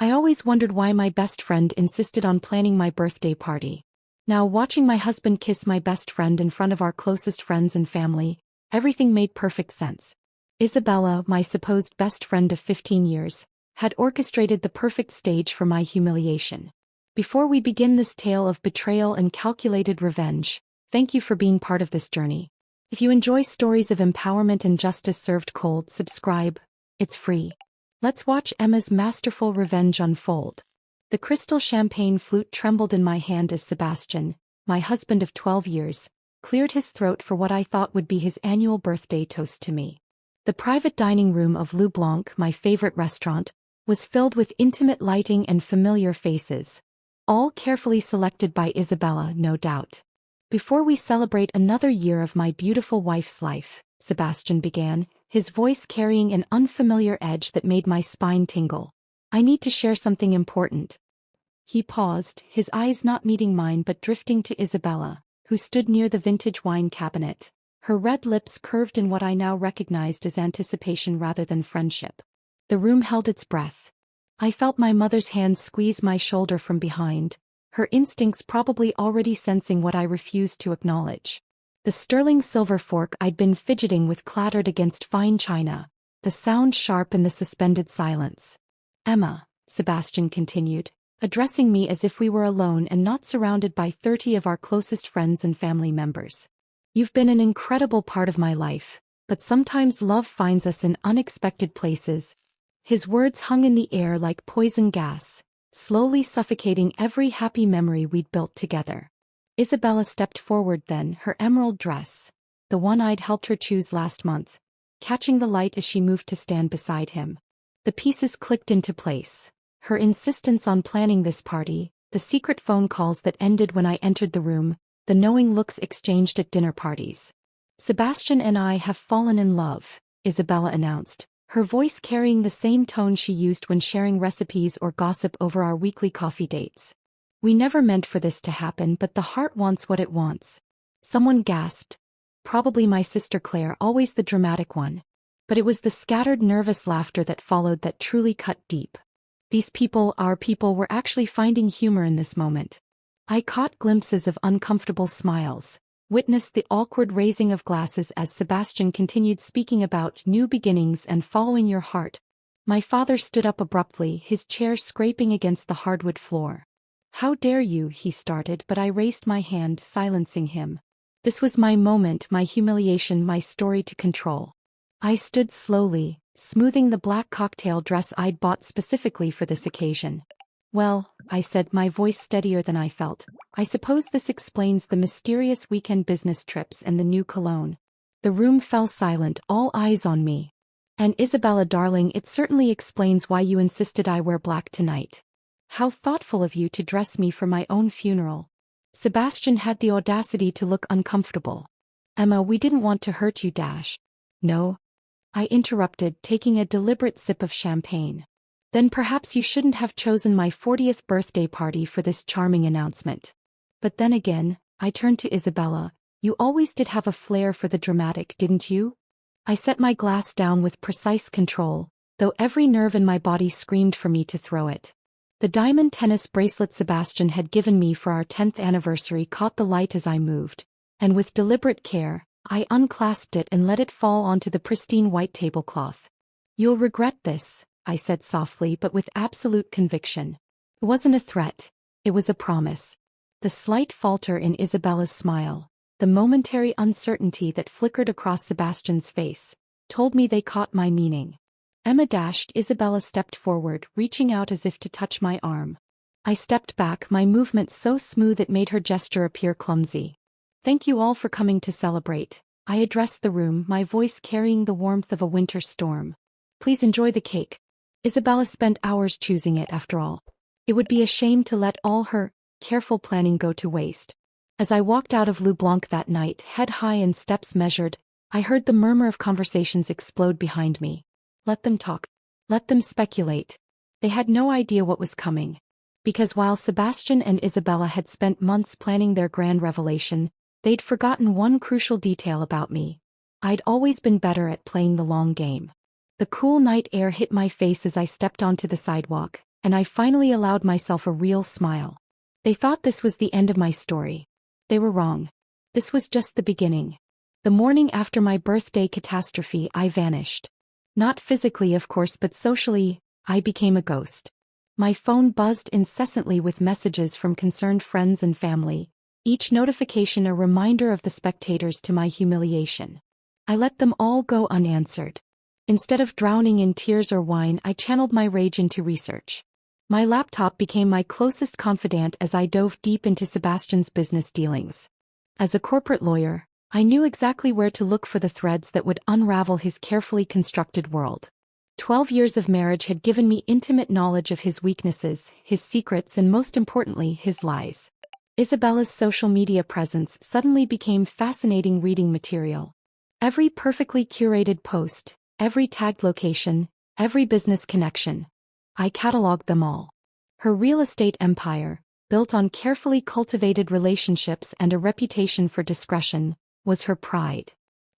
I always wondered why my best friend insisted on planning my birthday party. Now, watching my husband kiss my best friend in front of our closest friends and family, everything made perfect sense. Isabella, my supposed best friend of 15 years, had orchestrated the perfect stage for my humiliation. Before we begin this tale of betrayal and calculated revenge, thank you for being part of this journey. If you enjoy stories of empowerment and justice served cold, subscribe. It's free. Let's watch Emma's masterful revenge unfold. The crystal champagne flute trembled in my hand as Sebastian, my husband of 12 years, cleared his throat for what I thought would be his annual birthday toast to me. The private dining room of Le Blanc, my favorite restaurant, was filled with intimate lighting and familiar faces, all carefully selected by Isabella, no doubt. Before we celebrate another year of my beautiful wife's life, Sebastian began, his voice carrying an unfamiliar edge that made my spine tingle. I need to share something important. He paused, his eyes not meeting mine but drifting to Isabella, who stood near the vintage wine cabinet, her red lips curved in what I now recognized as anticipation rather than friendship. The room held its breath. I felt my mother's hand squeeze my shoulder from behind, her instincts probably already sensing what I refused to acknowledge. The sterling silver fork I'd been fidgeting with clattered against fine china, the sound sharp in the suspended silence. Emma, Sebastian continued, addressing me as if we were alone and not surrounded by 30 of our closest friends and family members. You've been an incredible part of my life, but sometimes love finds us in unexpected places. His words hung in the air like poison gas, slowly suffocating every happy memory we'd built together. Isabella stepped forward then, her emerald dress, the one I'd helped her choose last month, catching the light as she moved to stand beside him. The pieces clicked into place. Her insistence on planning this party, the secret phone calls that ended when I entered the room, the knowing looks exchanged at dinner parties. Sebastian and I have fallen in love, Isabella announced, her voice carrying the same tone she used when sharing recipes or gossip over our weekly coffee dates. We never meant for this to happen, but the heart wants what it wants. Someone gasped. Probably my sister Claire, always the dramatic one. But it was the scattered nervous laughter that followed that truly cut deep. These people, our people, were actually finding humor in this moment. I caught glimpses of uncomfortable smiles, witnessed the awkward raising of glasses as Sebastian continued speaking about new beginnings and following your heart. My father stood up abruptly, his chair scraping against the hardwood floor. How dare you, he started, but I raised my hand, silencing him. This was my moment, my humiliation, my story to control. I stood slowly, smoothing the black cocktail dress I'd bought specifically for this occasion. Well, I said, my voice steadier than I felt, I suppose this explains the mysterious weekend business trips and the new cologne. The room fell silent, all eyes on me. And Isabella darling, it certainly explains why you insisted I wear black tonight. How thoughtful of you to dress me for my own funeral. Sebastian had the audacity to look uncomfortable. Emma, we didn't want to hurt you. No? I interrupted, taking a deliberate sip of champagne. Then perhaps you shouldn't have chosen my 40th birthday party for this charming announcement. But then again, I turned to Isabella, you always did have a flair for the dramatic, didn't you? I set my glass down with precise control, though every nerve in my body screamed for me to throw it. The diamond tennis bracelet Sebastian had given me for our 10th anniversary caught the light as I moved, and with deliberate care, I unclasped it and let it fall onto the pristine white tablecloth. You'll regret this, I said softly but with absolute conviction. It wasn't a threat, it was a promise. The slight falter in Isabella's smile, the momentary uncertainty that flickered across Sebastian's face, told me they caught my meaning. Isabella stepped forward, reaching out as if to touch my arm. I stepped back, my movement so smooth it made her gesture appear clumsy. Thank you all for coming to celebrate. I addressed the room, my voice carrying the warmth of a winter storm. Please enjoy the cake. Isabella spent hours choosing it after all. It would be a shame to let all her careful planning go to waste. As I walked out of Le Blanc that night, head high and steps measured, I heard the murmur of conversations explode behind me. Let them talk. Let them speculate. They had no idea what was coming. Because while Sebastian and Isabella had spent months planning their grand revelation, they'd forgotten one crucial detail about me. I'd always been better at playing the long game. The cool night air hit my face as I stepped onto the sidewalk, and I finally allowed myself a real smile. They thought this was the end of my story. They were wrong. This was just the beginning. The morning after my birthday catastrophe, I vanished. Not physically, of course, but socially, I became a ghost. My phone buzzed incessantly with messages from concerned friends and family, each notification a reminder of the spectators to my humiliation. I let them all go unanswered. Instead of drowning in tears or wine, I channeled my rage into research. My laptop became my closest confidant as I dove deep into Sebastian's business dealings. As a corporate lawyer, I knew exactly where to look for the threads that would unravel his carefully constructed world. 12 years of marriage had given me intimate knowledge of his weaknesses, his secrets, and most importantly, his lies. Isabella's social media presence suddenly became fascinating reading material. Every perfectly curated post, every tagged location, every business connection. I cataloged them all. Her real estate empire, built on carefully cultivated relationships and a reputation for discretion, was her pride.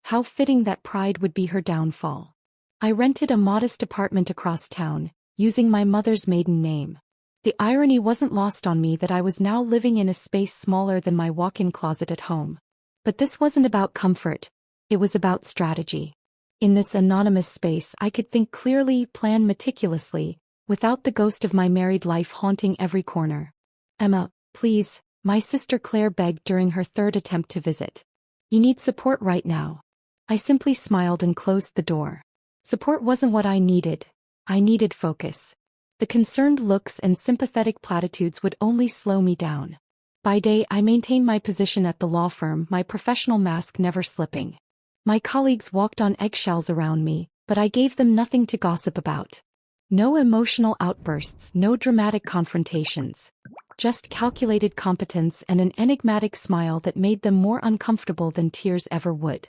How fitting that pride would be her downfall. I rented a modest apartment across town, using my mother's maiden name. The irony wasn't lost on me that I was now living in a space smaller than my walk-in closet at home. But this wasn't about comfort. It was about strategy. In this anonymous space, I could think clearly, plan meticulously, without the ghost of my married life haunting every corner. "Emma, please," my sister Claire begged during her third attempt to visit. "You need support right now." I simply smiled and closed the door. Support wasn't what I needed. I needed focus. The concerned looks and sympathetic platitudes would only slow me down. By day, I maintained my position at the law firm, my professional mask never slipping. My colleagues walked on eggshells around me, but I gave them nothing to gossip about. No emotional outbursts, no dramatic confrontations. Just calculated competence and an enigmatic smile that made them more uncomfortable than tears ever would.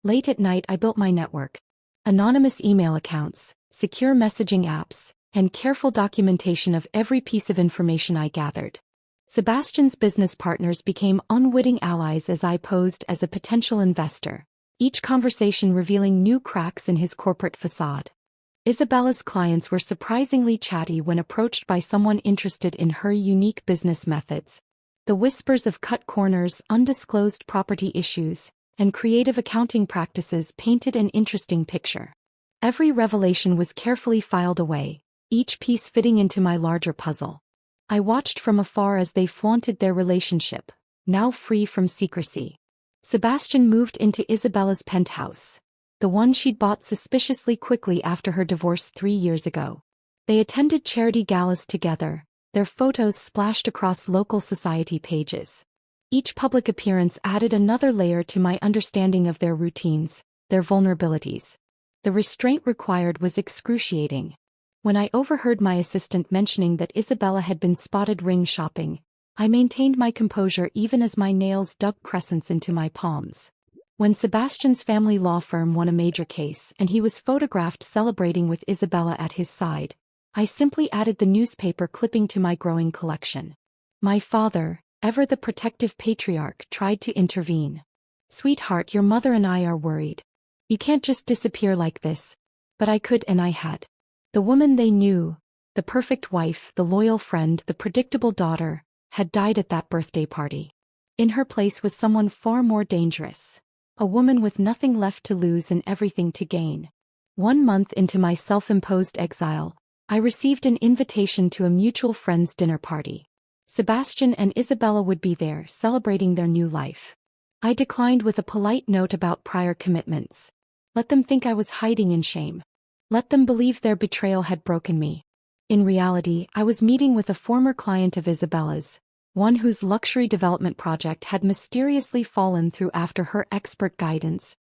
Late at night, I built my network. Anonymous email accounts, secure messaging apps, and careful documentation of every piece of information I gathered. Sebastian's business partners became unwitting allies as I posed as a potential investor, each conversation revealing new cracks in his corporate facade. Isabella's clients were surprisingly chatty when approached by someone interested in her unique business methods. The whispers of cut corners, undisclosed property issues, and creative accounting practices painted an interesting picture. Every revelation was carefully filed away, each piece fitting into my larger puzzle. I watched from afar as they flaunted their relationship, now free from secrecy. Sebastian moved into Isabella's penthouse, the one she'd bought suspiciously quickly after her divorce 3 years ago. They attended charity galas together, their photos splashed across local society pages. Each public appearance added another layer to my understanding of their routines, their vulnerabilities. The restraint required was excruciating. When I overheard my assistant mentioning that Isabella had been spotted ring shopping, I maintained my composure even as my nails dug crescents into my palms. When Sebastian's family law firm won a major case and he was photographed celebrating with Isabella at his side, I simply added the newspaper clipping to my growing collection. My father, ever the protective patriarch, tried to intervene. "Sweetheart, your mother and I are worried. You can't just disappear like this." But I could, and I had. The woman they knew, the perfect wife, the loyal friend, the predictable daughter, had died at that birthday party. In her place was someone far more dangerous. A woman with nothing left to lose and everything to gain. 1 month into my self-imposed exile, I received an invitation to a mutual friend's dinner party. Sebastian and Isabella would be there, celebrating their new life. I declined with a polite note about prior commitments. Let them think I was hiding in shame. Let them believe their betrayal had broken me. In reality, I was meeting with a former client of Isabella's, one whose luxury development project had mysteriously fallen through after her expert guidance.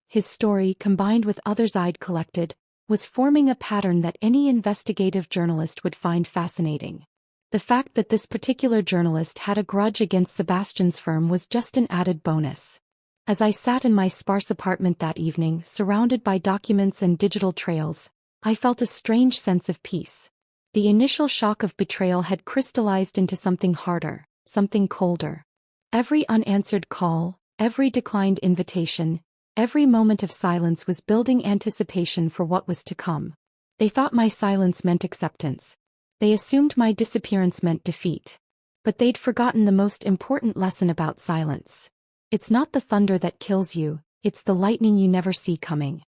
His story, combined with others I'd collected, was forming a pattern that any investigative journalist would find fascinating. The fact that this particular journalist had a grudge against Sebastian's firm was just an added bonus. As I sat in my sparse apartment that evening, surrounded by documents and digital trails, I felt a strange sense of peace. The initial shock of betrayal had crystallized into something harder, something colder. Every unanswered call, every declined invitation, every moment of silence was building anticipation for what was to come. They thought my silence meant acceptance. They assumed my disappearance meant defeat. But they'd forgotten the most important lesson about silence. It's not the thunder that kills you, it's the lightning you never see coming.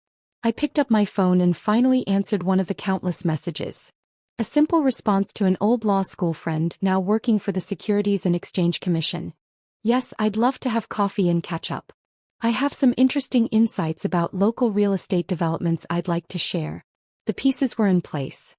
I picked up my phone and finally answered one of the countless messages. A simple response to an old law school friend now working for the Securities and Exchange Commission. Yes, I'd love to have coffee and catch up. I have some interesting insights about local real estate developments I'd like to share. The pieces were in place.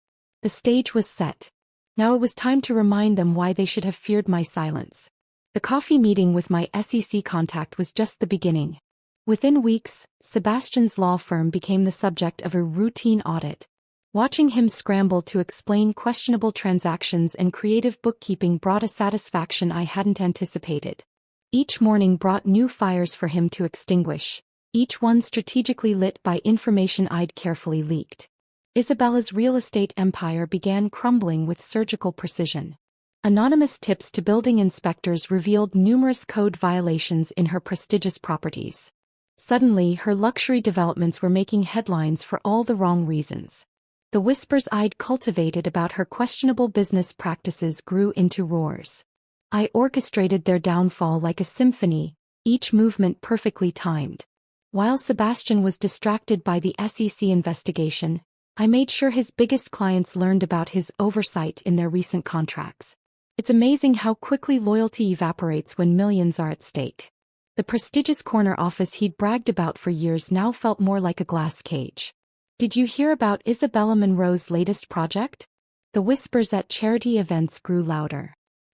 The stage was set. Now it was time to remind them why they should have feared my silence. The coffee meeting with my SEC contact was just the beginning. Within weeks, Sebastian's law firm became the subject of a routine audit. Watching him scramble to explain questionable transactions and creative bookkeeping brought a satisfaction I hadn't anticipated. Each morning brought new fires for him to extinguish, each one strategically lit by information I'd carefully leaked. Isabella's real estate empire began crumbling with surgical precision. Anonymous tips to building inspectors revealed numerous code violations in her prestigious properties. Suddenly, her luxury developments were making headlines for all the wrong reasons. The whispers I'd cultivated about her questionable business practices grew into roars. I orchestrated their downfall like a symphony, each movement perfectly timed. While Sebastian was distracted by the SEC investigation, I made sure his biggest clients learned about his oversight in their recent contracts. It's amazing how quickly loyalty evaporates when millions are at stake. The prestigious corner office he'd bragged about for years now felt more like a glass cage. Did you hear about Isabella Monroe's latest project? The whispers at charity events grew louder.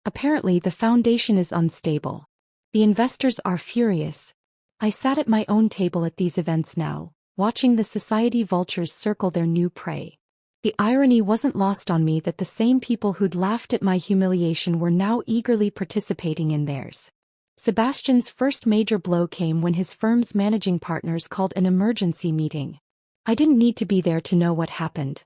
Apparently the foundation is unstable. The investors are furious. I sat at my own table at these events now, watching the society vultures circle their new prey. The irony wasn't lost on me that the same people who'd laughed at my humiliation were now eagerly participating in theirs. Sebastian's first major blow came when his firm's managing partners called an emergency meeting. I didn't need to be there to know what happened.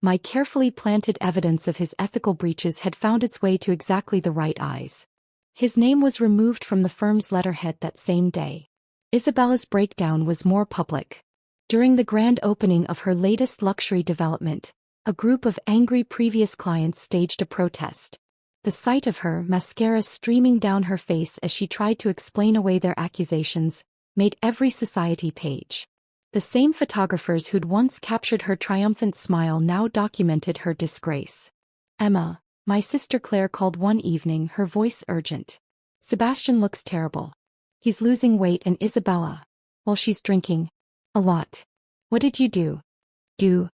My carefully planted evidence of his ethical breaches had found its way to exactly the right eyes. His name was removed from the firm's letterhead that same day. Isabella's breakdown was more public. During the grand opening of her latest luxury development, a group of angry previous clients staged a protest. The sight of her, mascara streaming down her face as she tried to explain away their accusations, made every society page. The same photographers who'd once captured her triumphant smile now documented her disgrace. Emma, my sister Claire called one evening, her voice urgent. Sebastian looks terrible. He's losing weight and Isabella, well, she's drinking. A lot. What did you do?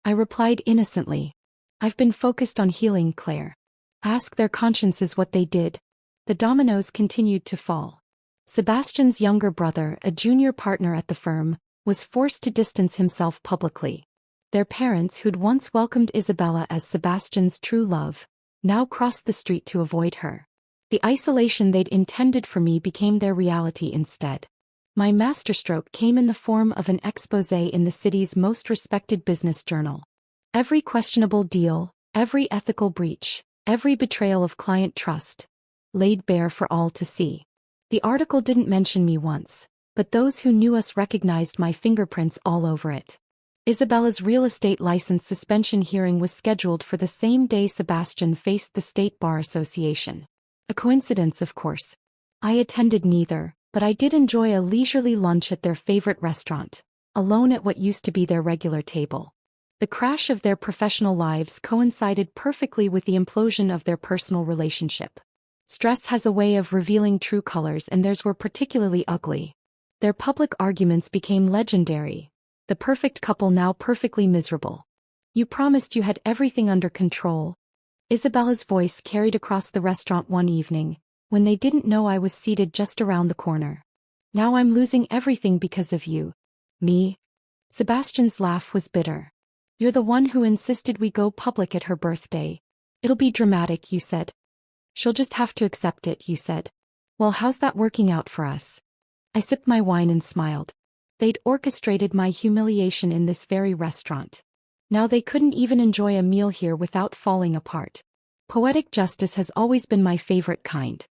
I replied innocently. I've been focused on healing, Claire. Ask their consciences what they did. The dominoes continued to fall. Sebastian's younger brother, a junior partner at the firm, was forced to distance himself publicly. Their parents, who'd once welcomed Isabella as Sebastian's true love, now crossed the street to avoid her. The isolation they'd intended for me became their reality instead. My masterstroke came in the form of an exposé in the city's most respected business journal. Every questionable deal, every ethical breach, every betrayal of client trust, laid bare for all to see. The article didn't mention me once, but those who knew us recognized my fingerprints all over it. Isabella's real estate license suspension hearing was scheduled for the same day Sebastian faced the State Bar Association. A coincidence, of course. I attended neither, but I did enjoy a leisurely lunch at their favorite restaurant, alone at what used to be their regular table. The crash of their professional lives coincided perfectly with the implosion of their personal relationship. Stress has a way of revealing true colors, and theirs were particularly ugly. Their public arguments became legendary. The perfect couple now perfectly miserable. You promised you had everything under control. Isabella's voice carried across the restaurant one evening, when they didn't know I was seated just around the corner. Now I'm losing everything because of you. Me? Sebastian's laugh was bitter. You're the one who insisted we go public at her birthday. It'll be dramatic, you said. She'll just have to accept it, you said. Well, how's that working out for us? I sipped my wine and smiled. They'd orchestrated my humiliation in this very restaurant. Now they couldn't even enjoy a meal here without falling apart. Poetic justice has always been my favorite kind.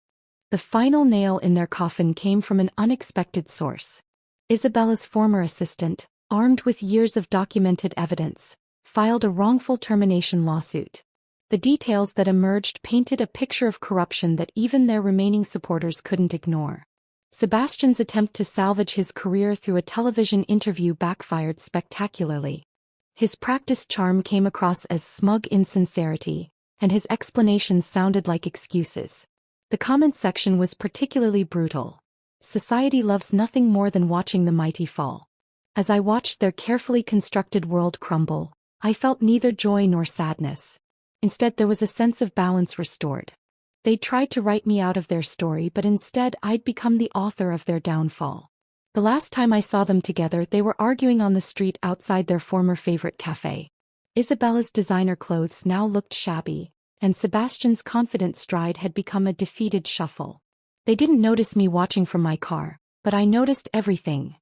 The final nail in their coffin came from an unexpected source. Isabella's former assistant, armed with years of documented evidence, filed a wrongful termination lawsuit. The details that emerged painted a picture of corruption that even their remaining supporters couldn't ignore. Sebastian's attempt to salvage his career through a television interview backfired spectacularly. His practiced charm came across as smug insincerity, and his explanations sounded like excuses. The comments section was particularly brutal. Society loves nothing more than watching the mighty fall. As I watched their carefully constructed world crumble, I felt neither joy nor sadness. Instead, there was a sense of balance restored. They tried to write me out of their story, but instead I'd become the author of their downfall. The last time I saw them together, they were arguing on the street outside their former favorite cafe. Isabella's designer clothes now looked shabby, and Sebastian's confident stride had become a defeated shuffle. They didn't notice me watching from my car, but I noticed everything.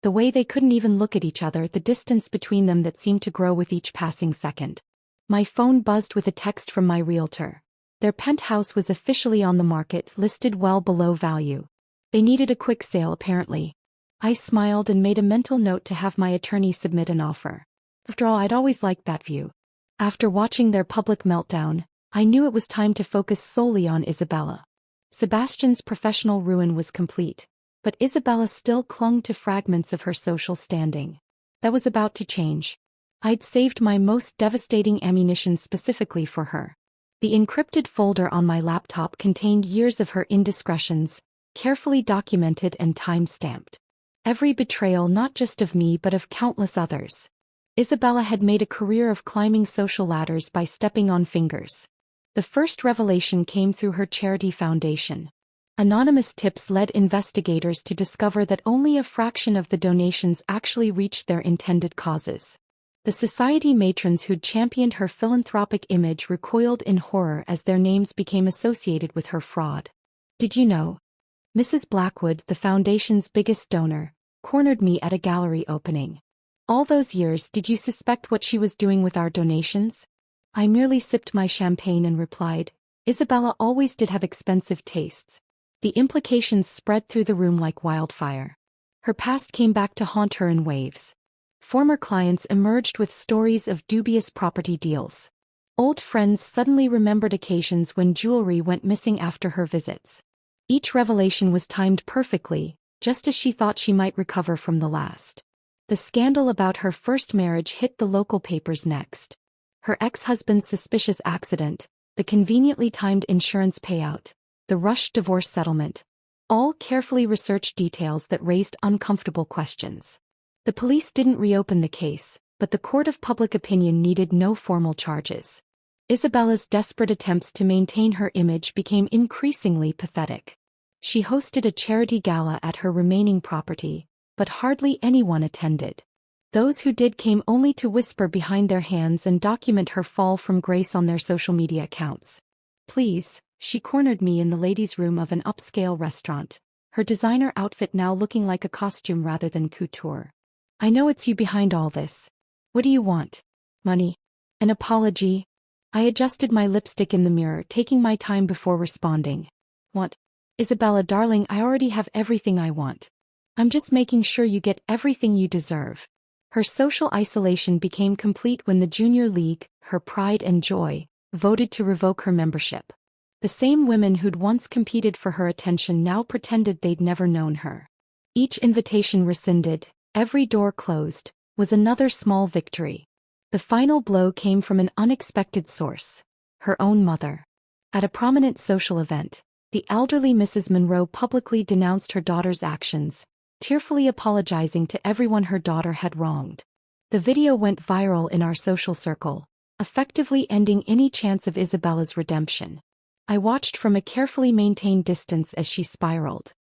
The way they couldn't even look at each other, the distance between them that seemed to grow with each passing second. My phone buzzed with a text from my realtor. Their penthouse was officially on the market, listed well below value. They needed a quick sale apparently. I smiled and made a mental note to have my attorney submit an offer. After all, I'd always liked that view. After watching their public meltdown, I knew it was time to focus solely on Isabella. Sebastian's professional ruin was complete, but Isabella still clung to fragments of her social standing. That was about to change. I'd saved my most devastating ammunition specifically for her. The encrypted folder on my laptop contained years of her indiscretions, carefully documented and time-stamped. Every betrayal, not just of me but of countless others. Isabella had made a career of climbing social ladders by stepping on fingers. The first revelation came through her charity foundation. Anonymous tips led investigators to discover that only a fraction of the donations actually reached their intended causes. The society matrons who'd championed her philanthropic image recoiled in horror as their names became associated with her fraud. Did you know? Mrs. Blackwood, the foundation's biggest donor, cornered me at a gallery opening. All those years, did you suspect what she was doing with our donations? I merely sipped my champagne and replied, Isabella always did have expensive tastes. The implications spread through the room like wildfire. Her past came back to haunt her in waves. Former clients emerged with stories of dubious property deals. Old friends suddenly remembered occasions when jewelry went missing after her visits. Each revelation was timed perfectly, just as she thought she might recover from the last. The scandal about her first marriage hit the local papers next. Her ex-husband's suspicious accident, the conveniently timed insurance payout, the rushed divorce settlement, all carefully researched details that raised uncomfortable questions. The police didn't reopen the case, but the court of public opinion needed no formal charges. Isabella's desperate attempts to maintain her image became increasingly pathetic. She hosted a charity gala at her remaining property, but hardly anyone attended. Those who did came only to whisper behind their hands and document her fall from grace on their social media accounts. Please, she cornered me in the ladies' room of an upscale restaurant, her designer outfit now looking like a costume rather than couture. I know it's you behind all this. What do you want? Money? An apology? I adjusted my lipstick in the mirror, taking my time before responding. What? Isabella, darling, I already have everything I want. I'm just making sure you get everything you deserve. Her social isolation became complete when the Junior League, her pride and joy, voted to revoke her membership. The same women who'd once competed for her attention now pretended they'd never known her. Each invitation rescinded, every door closed, was another small victory. The final blow came from an unexpected source: her own mother. At a prominent social event, the elderly Mrs. Monroe publicly denounced her daughter's actions, tearfully apologizing to everyone her daughter had wronged. The video went viral in our social circle, effectively ending any chance of Isabella's redemption. I watched from a carefully maintained distance as she spiraled.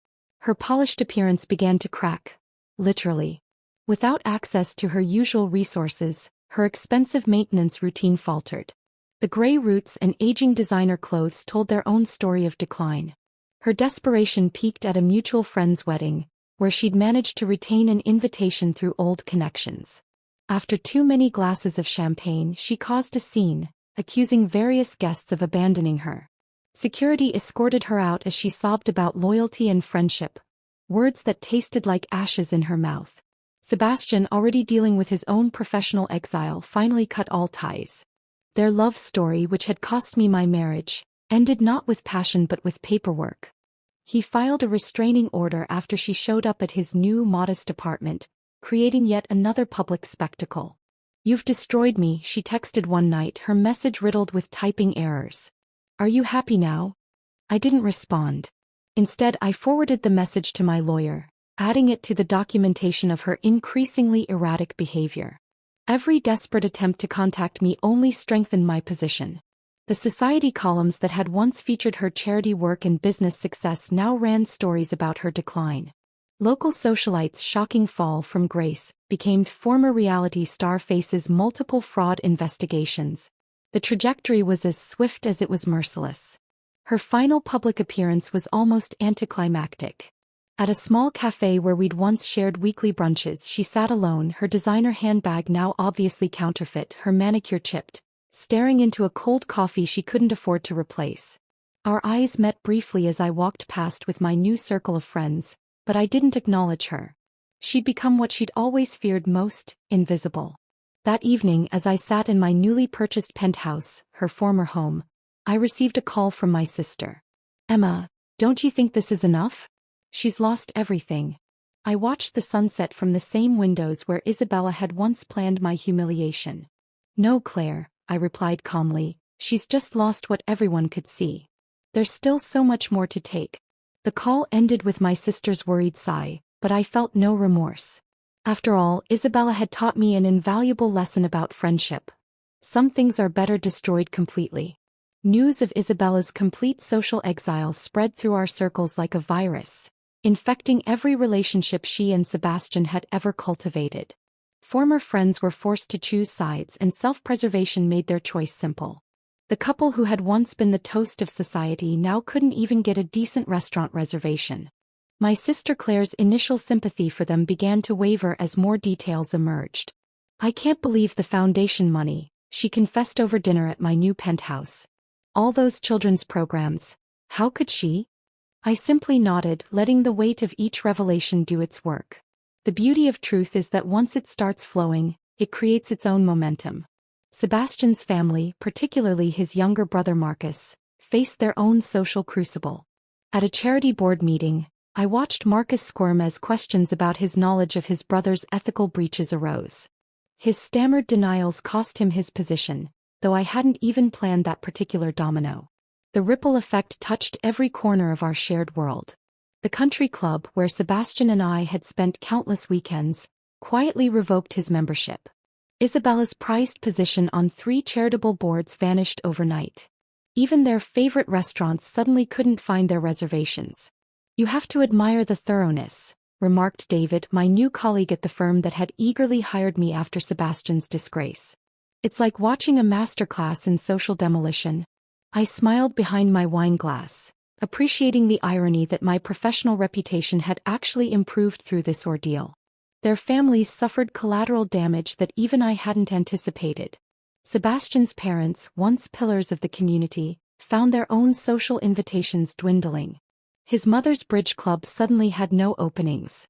Her polished appearance began to crack, literally. Without access to her usual resources, her expensive maintenance routine faltered. The gray roots and aging designer clothes told their own story of decline. Her desperation peaked at a mutual friend's wedding, where she'd managed to retain an invitation through old connections. After too many glasses of champagne, she caused a scene, accusing various guests of abandoning her. Security escorted her out as she sobbed about loyalty and friendship, words that tasted like ashes in her mouth. Sebastian, already dealing with his own professional exile, finally cut all ties. Their love story, which had cost me my marriage, ended not with passion but with paperwork. He filed a restraining order after she showed up at his new modest apartment, creating yet another public spectacle. "You've destroyed me," she texted one night, her message riddled with typing errors. "Are you happy now?" I didn't respond. Instead, I forwarded the message to my lawyer, adding it to the documentation of her increasingly erratic behavior. Every desperate attempt to contact me only strengthened my position. The society columns that had once featured her charity work and business success now ran stories about her decline. Local socialites' shocking fall from grace became former reality star faces multiple fraud investigations. The trajectory was as swift as it was merciless. Her final public appearance was almost anticlimactic. At a small cafe where we'd once shared weekly brunches, she sat alone, her designer handbag now obviously counterfeit, her manicure chipped, staring into a cold coffee she couldn't afford to replace. Our eyes met briefly as I walked past with my new circle of friends, but I didn't acknowledge her. She'd become what she'd always feared most, invisible. That evening, as I sat in my newly purchased penthouse, her former home, I received a call from my sister. "Emma, don't you think this is enough? She's lost everything." I watched the sunset from the same windows where Isabella had once planned my humiliation. "No, Claire," I replied calmly, "she's just lost what everyone could see. There's still so much more to take." The call ended with my sister's worried sigh, but I felt no remorse. After all, Isabella had taught me an invaluable lesson about friendship. Some things are better destroyed completely. News of Isabella's complete social exile spread through our circles like a virus, infecting every relationship she and Sebastian had ever cultivated. Former friends were forced to choose sides, and self-preservation made their choice simple. The couple who had once been the toast of society now couldn't even get a decent restaurant reservation. My sister Claire's initial sympathy for them began to waver as more details emerged. "I can't believe the foundation money," she confessed over dinner at my new penthouse. "All those children's programs. How could she?" I simply nodded, letting the weight of each revelation do its work. The beauty of truth is that once it starts flowing, it creates its own momentum. Sebastian's family, particularly his younger brother Marcus, faced their own social crucible. At a charity board meeting, I watched Marcus squirm as questions about his knowledge of his brother's ethical breaches arose. His stammered denials cost him his position, though I hadn't even planned that particular domino. The ripple effect touched every corner of our shared world. The country club where Sebastian and I had spent countless weekends quietly revoked his membership. Isabella's prized position on 3 charitable boards vanished overnight. Even their favorite restaurants suddenly couldn't find their reservations. "You have to admire the thoroughness," remarked David, my new colleague at the firm that had eagerly hired me after Sebastian's disgrace. "It's like watching a masterclass in social demolition." I smiled behind my wine glass, appreciating the irony that my professional reputation had actually improved through this ordeal. Their families suffered collateral damage that even I hadn't anticipated. Sebastian's parents, once pillars of the community, found their own social invitations dwindling. His mother's bridge club suddenly had no openings.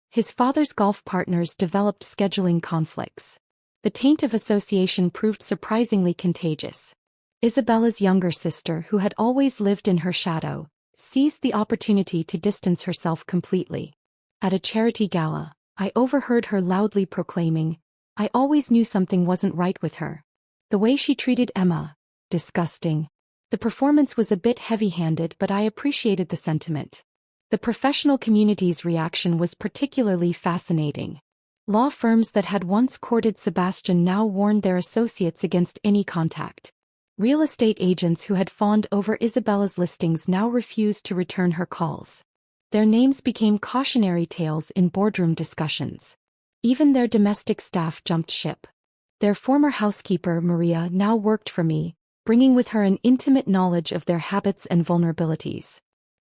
His father's golf partners developed scheduling conflicts. The taint of association proved surprisingly contagious. Isabella's younger sister, who had always lived in her shadow, seized the opportunity to distance herself completely. At a charity gala, I overheard her loudly proclaiming, "I always knew something wasn't right with her. The way she treated Emma, disgusting." The performance was a bit heavy-handed, but I appreciated the sentiment. The professional community's reaction was particularly fascinating. Law firms that had once courted Sebastian now warned their associates against any contact. Real estate agents who had fawned over Isabella's listings now refused to return her calls. Their names became cautionary tales in boardroom discussions. Even their domestic staff jumped ship. Their former housekeeper, Maria, now worked for me, bringing with her an intimate knowledge of their habits and vulnerabilities.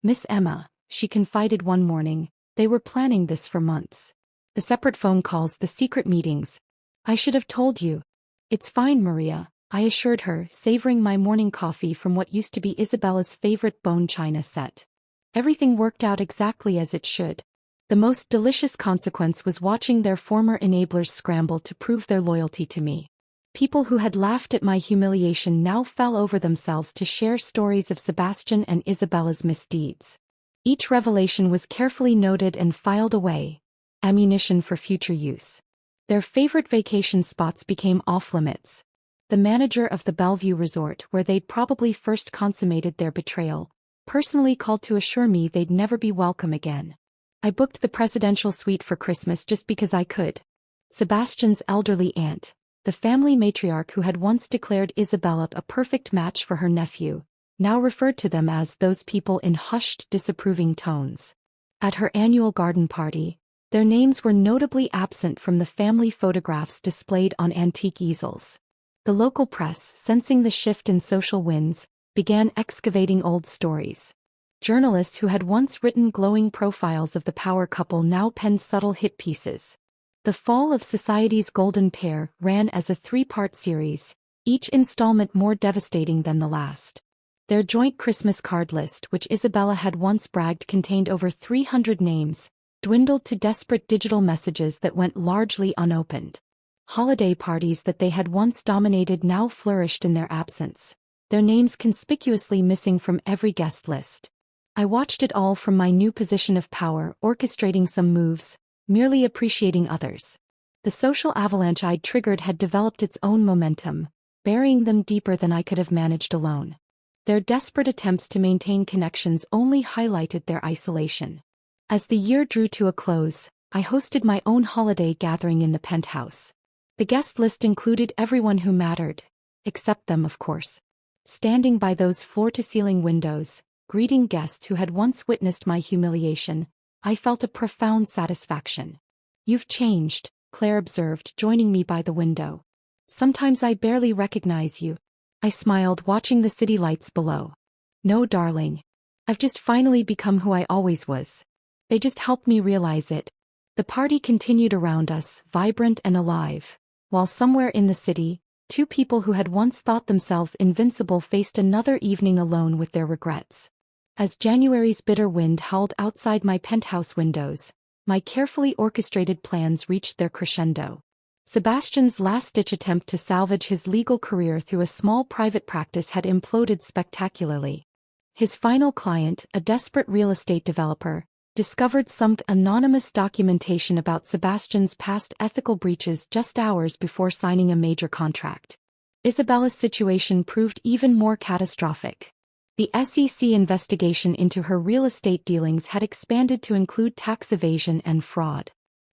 "Miss Emma," she confided one morning, "they were planning this for months. The separate phone calls, the secret meetings. I should have told you." "It's fine, Maria," I assured her, savoring my morning coffee from what used to be Isabella's favorite bone china set. Everything worked out exactly as it should. The most delicious consequence was watching their former enablers scramble to prove their loyalty to me. People who had laughed at my humiliation now fell over themselves to share stories of Sebastian and Isabella's misdeeds. Each revelation was carefully noted and filed away, ammunition for future use. Their favorite vacation spots became off-limits. The manager of the Bellevue resort where they'd probably first consummated their betrayal, personally called to assure me they'd never be welcome again. I booked the presidential suite for Christmas just because I could. Sebastian's elderly aunt, the family matriarch who had once declared Isabella a perfect match for her nephew, now referred to them as those people in hushed, disapproving tones. At her annual garden party, their names were notably absent from the family photographs displayed on antique easels. The local press, sensing the shift in social winds, began excavating old stories. Journalists who had once written glowing profiles of the power couple now penned subtle hit pieces. The Fall of Society's Golden Pair ran as a 3-part series, each installment more devastating than the last. Their joint Christmas card list, which Isabella had once bragged contained over 300 names, dwindled to desperate digital messages that went largely unopened. Holiday parties that they had once dominated now flourished in their absence, their names conspicuously missing from every guest list. I watched it all from my new position of power, orchestrating some moves, merely appreciating others. The social avalanche I'd triggered had developed its own momentum, burying them deeper than I could have managed alone. Their desperate attempts to maintain connections only highlighted their isolation. As the year drew to a close, I hosted my own holiday gathering in the penthouse. The guest list included everyone who mattered, except them, of course. Standing by those floor-to-ceiling windows, greeting guests who had once witnessed my humiliation, I felt a profound satisfaction. "You've changed," Claire observed, joining me by the window. "Sometimes I barely recognize you." I smiled, watching the city lights below. "No, darling. I've just finally become who I always was. They just helped me realize it." The party continued around us, vibrant and alive, while somewhere in the city, two people who had once thought themselves invincible faced another evening alone with their regrets. As January's bitter wind howled outside my penthouse windows, my carefully orchestrated plans reached their crescendo. Sebastian's last-ditch attempt to salvage his legal career through a small private practice had imploded spectacularly. His final client, a desperate real estate developer, discovered some anonymous documentation about Sebastian's past ethical breaches just hours before signing a major contract. Isabella's situation proved even more catastrophic. The SEC investigation into her real estate dealings had expanded to include tax evasion and fraud.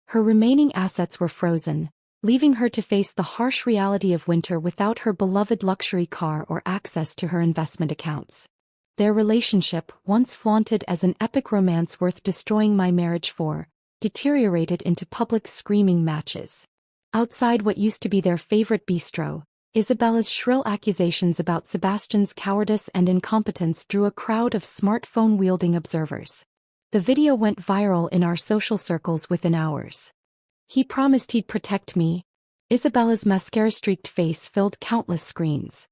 Her remaining assets were frozen, leaving her to face the harsh reality of winter without her beloved luxury car or access to her investment accounts. Their relationship, once flaunted as an epic romance worth destroying my marriage for, deteriorated into public screaming matches. Outside what used to be their favorite bistro, Isabella's shrill accusations about Sebastian's cowardice and incompetence drew a crowd of smartphone-wielding observers. The video went viral in our social circles within hours. "He promised he'd protect me." Isabella's mascara-streaked face filled countless screens.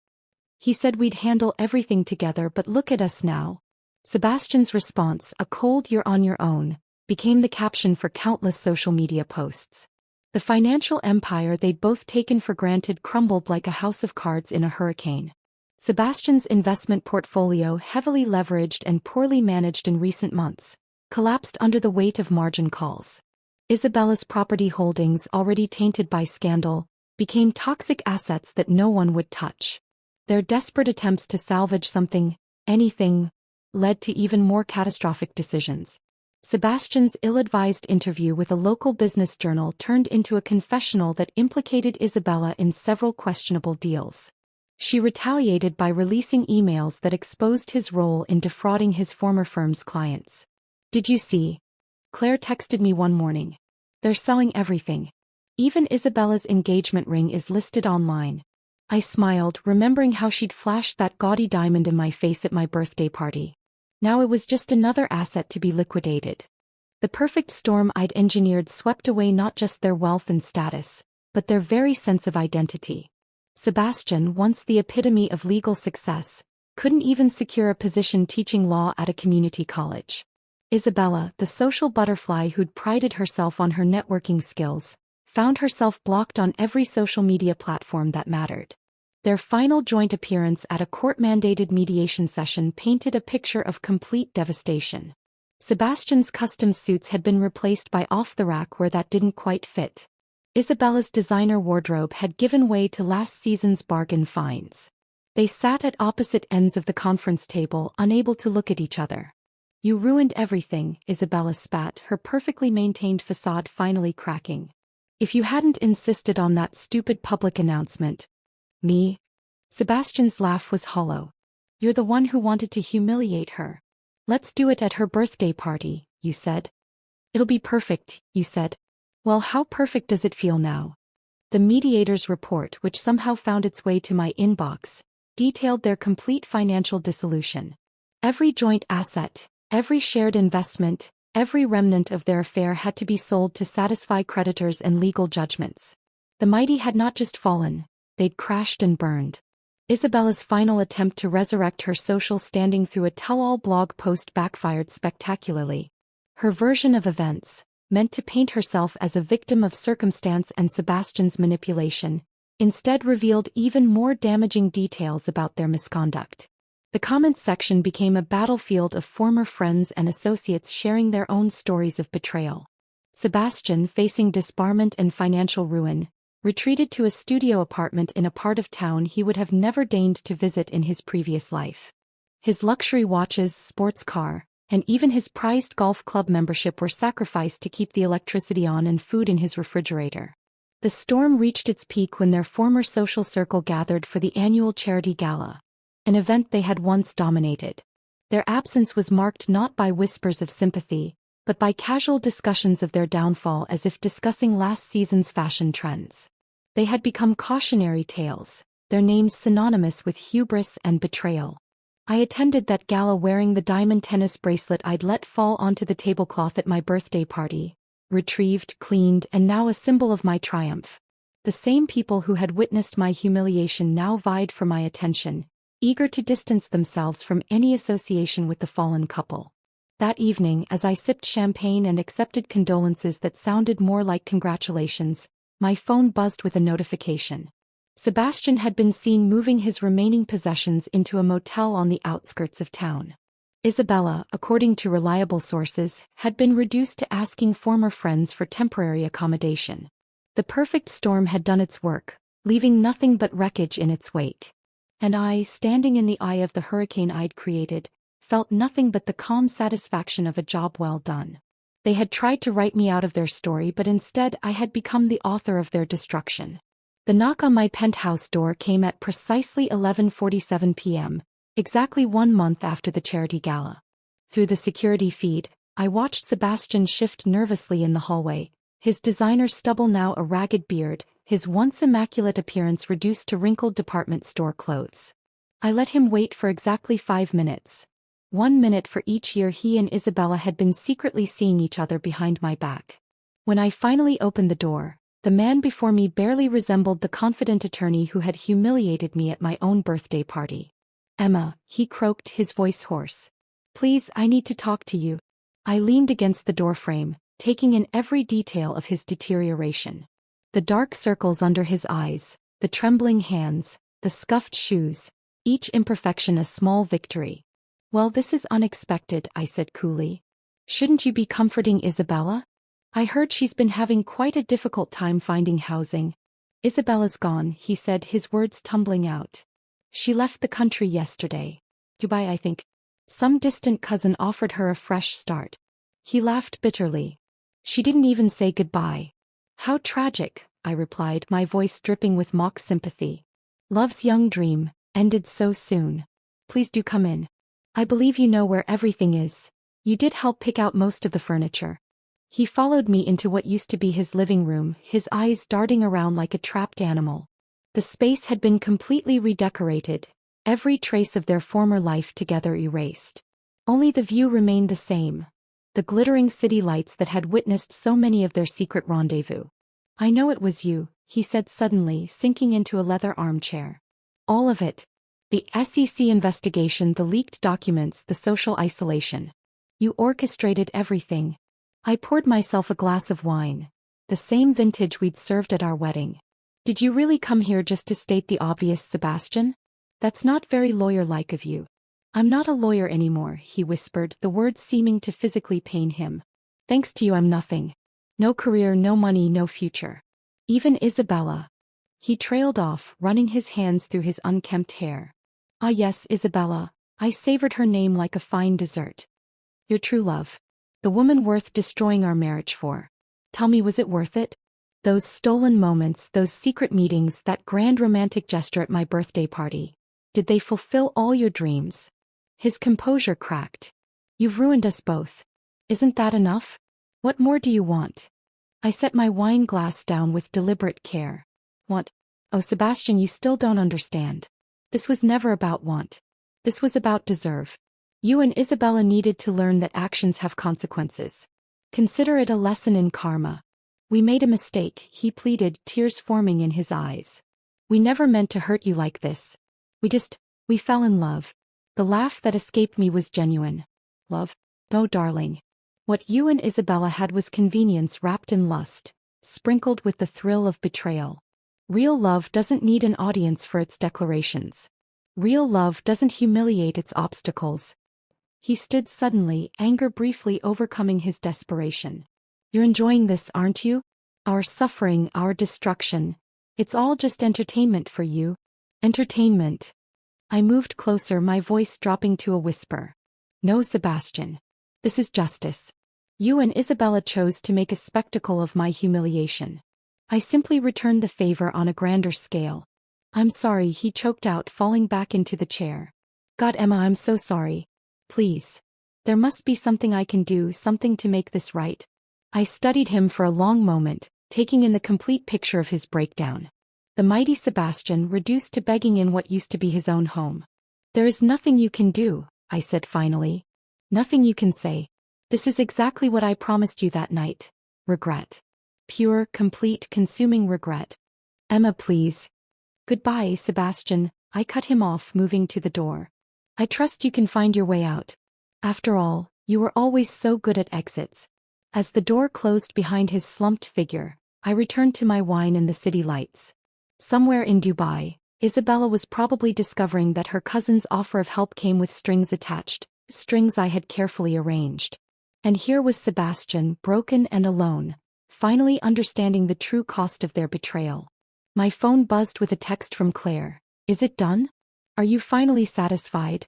"He said we'd handle everything together, but look at us now." Sebastian's response, a cold "you're on your own," became the caption for countless social media posts. The financial empire they'd both taken for granted crumbled like a house of cards in a hurricane. Sebastian's investment portfolio, heavily leveraged and poorly managed in recent months, collapsed under the weight of margin calls. Isabella's property holdings, already tainted by scandal, became toxic assets that no one would touch. Their desperate attempts to salvage something, anything, led to even more catastrophic decisions. Sebastian's ill-advised interview with a local business journal turned into a confessional that implicated Isabella in several questionable deals. She retaliated by releasing emails that exposed his role in defrauding his former firm's clients. "Did you see?" Claire texted me one morning. "They're selling everything. Even Isabella's engagement ring is listed online." I smiled, remembering how she'd flashed that gaudy diamond in my face at my birthday party. Now it was just another asset to be liquidated. The perfect storm I'd engineered swept away not just their wealth and status, but their very sense of identity. Sebastian, once the epitome of legal success, couldn't even secure a position teaching law at a community college. Isabella, the social butterfly who'd prided herself on her networking skills, found herself blocked on every social media platform that mattered. Their final joint appearance at a court-mandated mediation session painted a picture of complete devastation. Sebastian's custom suits had been replaced by off-the-rack where that didn't quite fit. Isabella's designer wardrobe had given way to last season's bargain finds. They sat at opposite ends of the conference table, unable to look at each other. "You ruined everything," Isabella spat, her perfectly maintained facade finally cracking. "If you hadn't insisted on that stupid public announcement." "Me?" Sebastian's laugh was hollow. "You're the one who wanted to humiliate her. Let's do it at her birthday party, you said." "It'll be perfect," you said. "Well, how perfect does it feel now?" The mediator's report, which somehow found its way to my inbox, detailed their complete financial dissolution. Every joint asset, every shared investment, every remnant of their affair had to be sold to satisfy creditors and legal judgments. The mighty had not just fallen, they'd crashed and burned. Isabella's final attempt to resurrect her social standing through a tell-all blog post backfired spectacularly. Her version of events, meant to paint herself as a victim of circumstance and Sebastian's manipulation, instead revealed even more damaging details about their misconduct. The comments section became a battlefield of former friends and associates sharing their own stories of betrayal. Sebastian, facing disbarment and financial ruin, retreated to a studio apartment in a part of town he would have never deigned to visit in his previous life. His luxury watches, sports car, and even his prized golf club membership were sacrificed to keep the electricity on and food in his refrigerator. The storm reached its peak when their former social circle gathered for the annual charity gala, an event they had once dominated. Their absence was marked not by whispers of sympathy, but by casual discussions of their downfall, as if discussing last season's fashion trends. They had become cautionary tales, their names synonymous with hubris and betrayal. I attended that gala wearing the diamond tennis bracelet I'd let fall onto the tablecloth at my birthday party, retrieved, cleaned, and now a symbol of my triumph. The same people who had witnessed my humiliation now vied for my attention, eager to distance themselves from any association with the fallen couple. That evening, as I sipped champagne and accepted condolences that sounded more like congratulations, my phone buzzed with a notification. Sebastian had been seen moving his remaining possessions into a motel on the outskirts of town. Isabella, according to reliable sources, had been reduced to asking former friends for temporary accommodation. The perfect storm had done its work, leaving nothing but wreckage in its wake. And I, standing in the eye of the hurricane I'd created, felt nothing but the calm satisfaction of a job well done. They had tried to write me out of their story, but instead I had become the author of their destruction. The knock on my penthouse door came at precisely 11:47 p.m., exactly 1 month after the charity gala. Through the security feed, I watched Sebastian shift nervously in the hallway, his designer stubble now a ragged beard, his once immaculate appearance reduced to wrinkled department store clothes. I let him wait for exactly 5 minutes. 1 minute for each year he and Isabella had been secretly seeing each other behind my back. When I finally opened the door, the man before me barely resembled the confident attorney who had humiliated me at my own birthday party. "Emma," he croaked, his voice hoarse. "Please, I need to talk to you." I leaned against the doorframe, taking in every detail of his deterioration. The dark circles under his eyes, the trembling hands, the scuffed shoes, each imperfection a small victory. "Well, this is unexpected," I said coolly. "Shouldn't you be comforting Isabella? I heard she's been having quite a difficult time finding housing." "Isabella's gone," he said, his words tumbling out. "She left the country yesterday. Dubai, I think. Some distant cousin offered her a fresh start." He laughed bitterly. "She didn't even say goodbye." "How tragic," I replied, my voice dripping with mock sympathy. "Love's young dream, ended so soon. Please do come in. I believe you know where everything is. You did help pick out most of the furniture." He followed me into what used to be his living room, his eyes darting around like a trapped animal. The space had been completely redecorated, every trace of their former life together erased. Only the view remained the same, the glittering city lights that had witnessed so many of their secret rendezvous. "I know it was you," he said suddenly, sinking into a leather armchair. "All of it. The SEC investigation, the leaked documents, the social isolation. You orchestrated everything." I poured myself a glass of wine. the same vintage we'd served at our wedding. Did you really come here just to state the obvious, Sebastian? That's not very lawyer-like of you. I'm not a lawyer anymore, he whispered, the words seeming to physically pain him. Thanks to you I'm nothing. No career, no money, no future. Even Isabella. He trailed off, running his hands through his unkempt hair. Ah yes, Isabella. I savored her name like a fine dessert. Your true love. The woman worth destroying our marriage for. Tell me, was it worth it? Those stolen moments, those secret meetings, that grand romantic gesture at my birthday party. Did they fulfill all your dreams? His composure cracked. You've ruined us both. Isn't that enough? What more do you want? I set my wine glass down with deliberate care. What? Oh, Sebastian, you still don't understand. This was never about want. This was about deserve. You and Isabella needed to learn that actions have consequences. Consider it a lesson in karma. We made a mistake, he pleaded, tears forming in his eyes. We never meant to hurt you like this. We fell in love. The laugh that escaped me was genuine. Love? No, darling. What you and Isabella had was convenience wrapped in lust, sprinkled with the thrill of betrayal. Real love doesn't need an audience for its declarations. Real love doesn't humiliate its obstacles. He stood suddenly, anger briefly overcoming his desperation. You're enjoying this, aren't you? Our suffering, our destruction. It's all just entertainment for you. Entertainment. I moved closer, my voice dropping to a whisper. No, Sebastian. This is justice. You and Isabella chose to make a spectacle of my humiliation. I simply returned the favor on a grander scale. I'm sorry, he choked out, falling back into the chair. God, Emma, I'm so sorry. Please. There must be something I can do, something to make this right. I studied him for a long moment, taking in the complete picture of his breakdown. The mighty Sebastian reduced to begging in what used to be his own home. There is nothing you can do, I said finally. Nothing you can say. This is exactly what I promised you that night. Regret. Pure, complete, consuming regret. Emma, please. Goodbye, Sebastian, I cut him off, moving to the door. I trust you can find your way out. After all, you were always so good at exits. As the door closed behind his slumped figure, I returned to my wine and the city lights. Somewhere in Dubai, Isabella was probably discovering that her cousin's offer of help came with strings attached, strings I had carefully arranged. And here was Sebastian, broken and alone, finally understanding the true cost of their betrayal. My phone buzzed with a text from Claire. Is it done? Are you finally satisfied?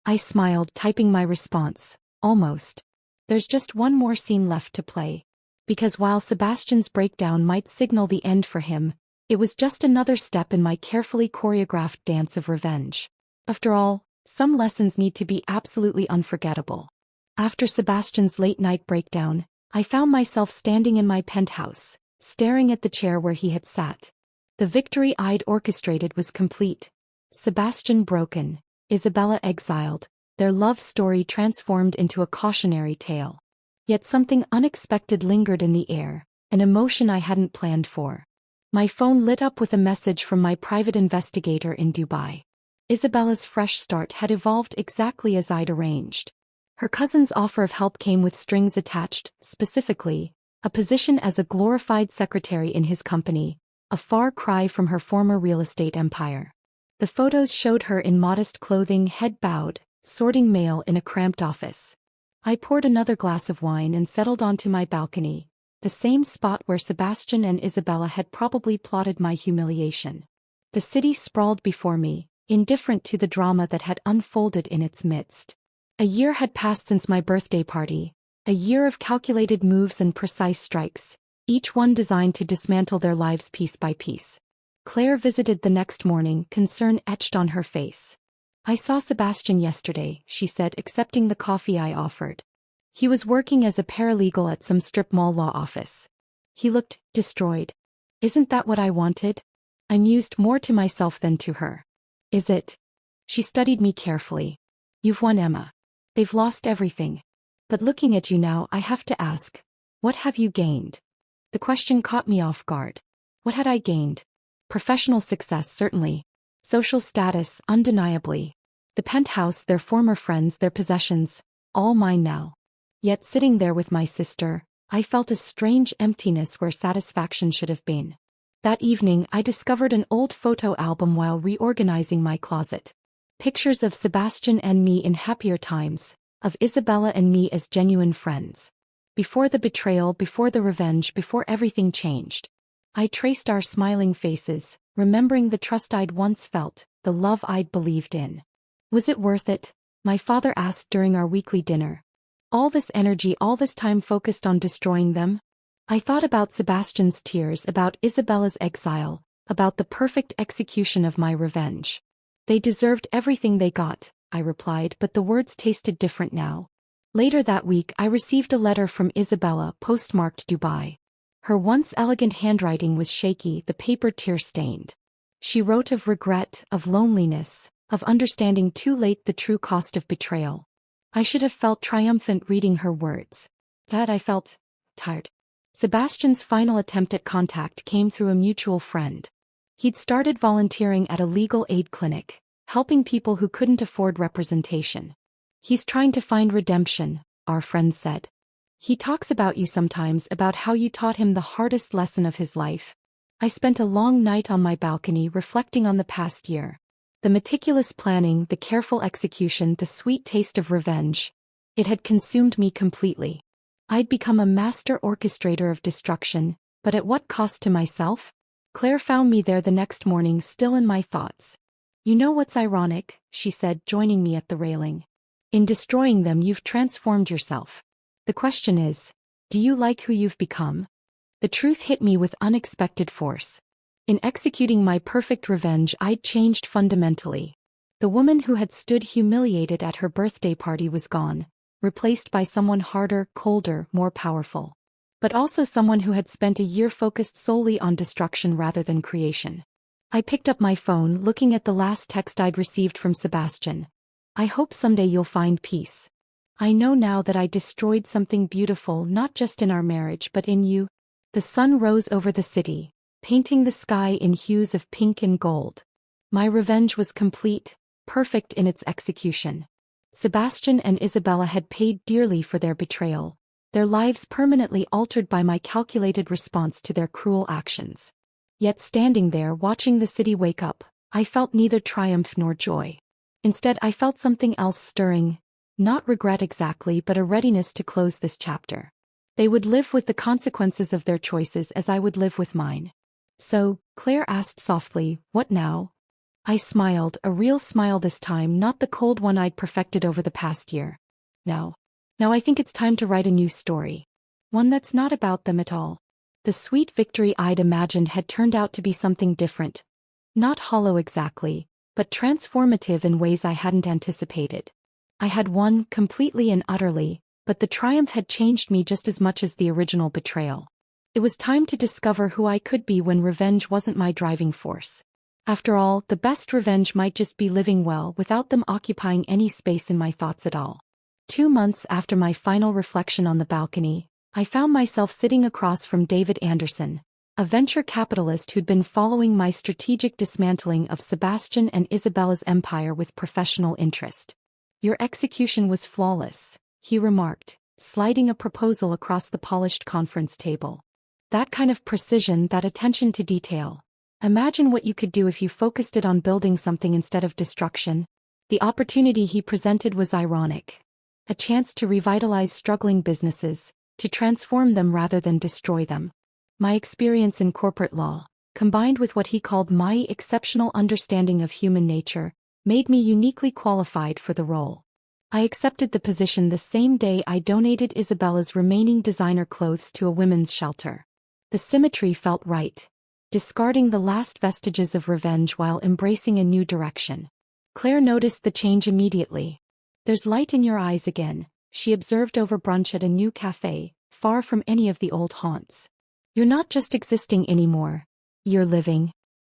I smiled, typing my response. Almost. There's just one more scene left to play. Because while Sebastian's breakdown might signal the end for him, it was just another step in my carefully choreographed dance of revenge. After all, some lessons need to be absolutely unforgettable. After Sebastian's late-night breakdown, I found myself standing in my penthouse, staring at the chair where he had sat. The victory I'd orchestrated was complete. Sebastian broken, Isabella exiled, their love story transformed into a cautionary tale. Yet something unexpected lingered in the air, an emotion I hadn't planned for. My phone lit up with a message from my private investigator in Dubai. Isabella's fresh start had evolved exactly as I'd arranged. Her cousin's offer of help came with strings attached, specifically, a position as a glorified secretary in his company, a far cry from her former real estate empire. The photos showed her in modest clothing, head bowed, sorting mail in a cramped office. I poured another glass of wine and settled onto my balcony, the same spot where Sebastian and Isabella had probably plotted my humiliation. The city sprawled before me, indifferent to the drama that had unfolded in its midst. A year had passed since my birthday party, a year of calculated moves and precise strikes, each one designed to dismantle their lives piece by piece. Claire visited the next morning, concern etched on her face. I saw Sebastian yesterday, she said, accepting the coffee I offered. He was working as a paralegal at some strip mall law office. He looked destroyed. Isn't that what I wanted? I mused, more to myself than to her. Is it? She studied me carefully. You've won, Emma. They've lost everything. But looking at you now, I have to ask, what have you gained? The question caught me off guard. What had I gained? Professional success, certainly. Social status, undeniably. The penthouse, their former friends, their possessions, all mine now. Yet sitting there with my sister, I felt a strange emptiness where satisfaction should have been. That evening, I discovered an old photo album while reorganizing my closet. Pictures of Sebastian and me in happier times, of Isabella and me as genuine friends. Before the betrayal, before the revenge, before everything changed. I traced our smiling faces, remembering the trust I'd once felt, the love I'd believed in. Was it worth it? My father asked during our weekly dinner. All this energy, all this time focused on destroying them? I thought about Sebastian's tears, about Isabella's exile, about the perfect execution of my revenge. They deserved everything they got, I replied, but the words tasted different now. Later that week, I received a letter from Isabella, postmarked Dubai. Her once elegant handwriting was shaky, the paper tear-stained. She wrote of regret, of loneliness, of understanding too late the true cost of betrayal. I should have felt triumphant reading her words. That I felt tired. Sebastian's final attempt at contact came through a mutual friend. He'd started volunteering at a legal aid clinic, helping people who couldn't afford representation. He's trying to find redemption, our friend said. He talks about you sometimes, about how you taught him the hardest lesson of his life. I spent a long night on my balcony reflecting on the past year. The meticulous planning, the careful execution, the sweet taste of revenge. It had consumed me completely. I'd become a master orchestrator of destruction, but at what cost to myself? Claire found me there the next morning, still in my thoughts. You know what's ironic, she said, joining me at the railing. In destroying them, you've transformed yourself. The question is, do you like who you've become? The truth hit me with unexpected force. In executing my perfect revenge, I'd changed fundamentally. The woman who had stood humiliated at her birthday party was gone, replaced by someone harder, colder, more powerful. But also someone who had spent a year focused solely on destruction rather than creation. I picked up my phone, looking at the last text I'd received from Sebastian. I hope someday you'll find peace. I know now that I destroyed something beautiful, not just in our marriage but in you. The sun rose over the city, painting the sky in hues of pink and gold. My revenge was complete, perfect in its execution. Sebastian and Isabella had paid dearly for their betrayal, their lives permanently altered by my calculated response to their cruel actions. Yet standing there watching the city wake up, I felt neither triumph nor joy. Instead, I felt something else stirring, not regret exactly, but a readiness to close this chapter. They would live with the consequences of their choices as I would live with mine. So, Claire asked softly, what now? I smiled, a real smile this time, not the cold one I'd perfected over the past year. Now I think it's time to write a new story. One that's not about them at all. The sweet victory I'd imagined had turned out to be something different. Not hollow exactly, but transformative in ways I hadn't anticipated. I had won completely and utterly, but the triumph had changed me just as much as the original betrayal. It was time to discover who I could be when revenge wasn't my driving force. After all, the best revenge might just be living well without them occupying any space in my thoughts at all. 2 months after my final reflection on the balcony, I found myself sitting across from David Anderson, a venture capitalist who'd been following my strategic dismantling of Sebastian and Isabella's empire with professional interest. Your execution was flawless, he remarked, sliding a proposal across the polished conference table. That kind of precision, that attention to detail. Imagine what you could do if you focused it on building something instead of destruction. The opportunity he presented was ironic. A chance to revitalize struggling businesses, to transform them rather than destroy them. My experience in corporate law, combined with what he called my exceptional understanding of human nature, made me uniquely qualified for the role. I accepted the position the same day I donated Isabella's remaining designer clothes to a women's shelter. The symmetry felt right. Discarding the last vestiges of revenge while embracing a new direction. Claire noticed the change immediately. There's light in your eyes again, she observed over brunch at a new cafe, far from any of the old haunts. You're not just existing anymore. You're living.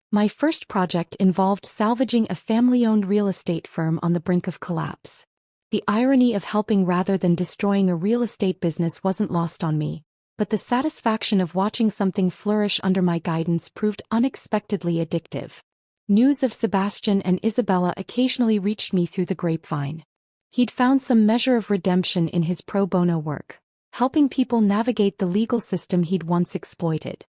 My first project involved salvaging a family-owned real estate firm on the brink of collapse. The irony of helping rather than destroying a real estate business wasn't lost on me, but the satisfaction of watching something flourish under my guidance proved unexpectedly addictive. News of Sebastian and Isabella occasionally reached me through the grapevine. He'd found some measure of redemption in his pro bono work. helping people navigate the legal system he'd once exploited.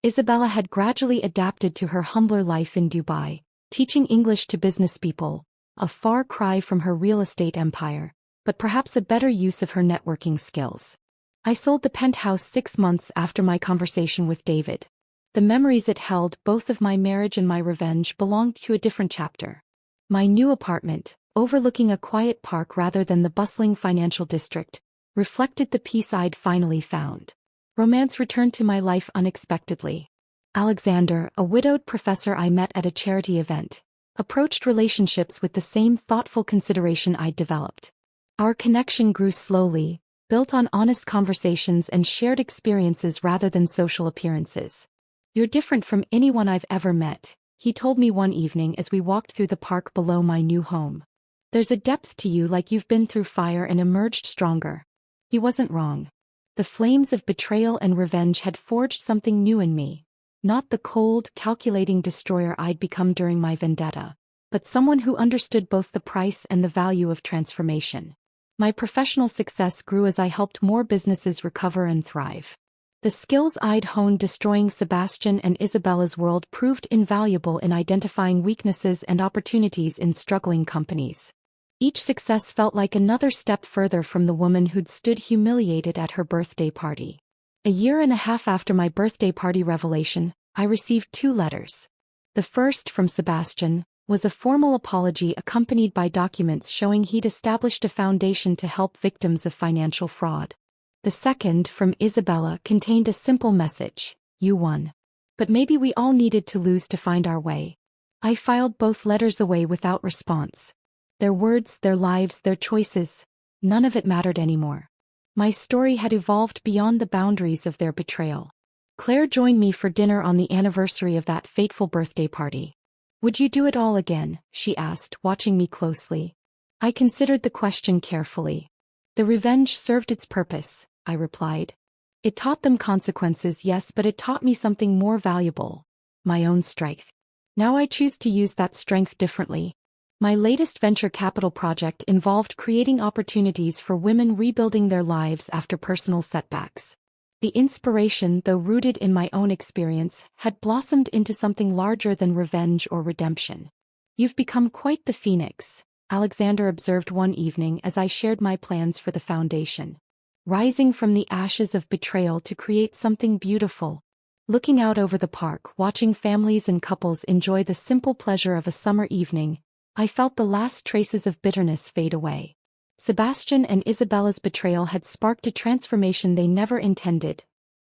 Isabella had gradually adapted to her humbler life in Dubai, teaching English to businesspeople, a far cry from her real estate empire, but perhaps a better use of her networking skills. I sold the penthouse 6 months after my conversation with David. The memories it held, both of my marriage and my revenge, belonged to a different chapter. My new apartment, overlooking a quiet park rather than the bustling financial district, reflected the peace I'd finally found. Romance returned to my life unexpectedly. Alexander, a widowed professor I met at a charity event, approached relationships with the same thoughtful consideration I'd developed. Our connection grew slowly, built on honest conversations and shared experiences rather than social appearances. "You're different from anyone I've ever met," he told me one evening as we walked through the park below my new home. "There's a depth to you, like you've been through fire and emerged stronger." He wasn't wrong. The flames of betrayal and revenge had forged something new in me. Not the cold, calculating destroyer I'd become during my vendetta, but someone who understood both the price and the value of transformation. My professional success grew as I helped more businesses recover and thrive. The skills I'd honed destroying Sebastian and Isabella's world proved invaluable in identifying weaknesses and opportunities in struggling companies. Each success felt like another step further from the woman who'd stood humiliated at her birthday party. A year and a half after my birthday party revelation, I received 2 letters. The first, from Sebastian, was a formal apology accompanied by documents showing he'd established a foundation to help victims of financial fraud. The second, from Isabella, contained a simple message: "You won. But maybe we all needed to lose to find our way." I filed both letters away without response. Their words, their lives, their choices, none of it mattered anymore. My story had evolved beyond the boundaries of their betrayal. Claire joined me for dinner on the anniversary of that fateful birthday party. "Would you do it all again?" she asked, watching me closely. I considered the question carefully. "The revenge served its purpose," I replied. "It taught them consequences, yes, but it taught me something more valuable: my own strength. Now I choose to use that strength differently." My latest venture capital project involved creating opportunities for women rebuilding their lives after personal setbacks. The inspiration, though rooted in my own experience, had blossomed into something larger than revenge or redemption. "You've become quite the phoenix," Alexander observed one evening as I shared my plans for the foundation. "Rising from the ashes of betrayal to create something beautiful." Looking out over the park, watching families and couples enjoy the simple pleasure of a summer evening, I felt the last traces of bitterness fade away. Sebastian and Isabella's betrayal had sparked a transformation they never intended.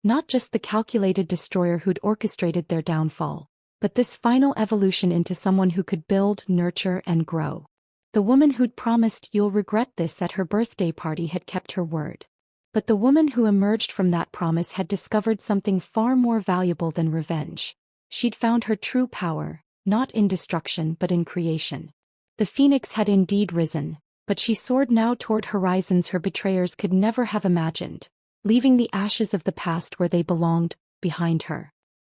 Not just the calculated destroyer who'd orchestrated their downfall, but this final evolution into someone who could build, nurture, and grow. The woman who'd promised "you'll regret this" at her birthday party had kept her word. But the woman who emerged from that promise had discovered something far more valuable than revenge. She'd found her true power, not in destruction but in creation. The phoenix had indeed risen, but she soared now toward horizons her betrayers could never have imagined, leaving the ashes of the past where they belonged, behind her.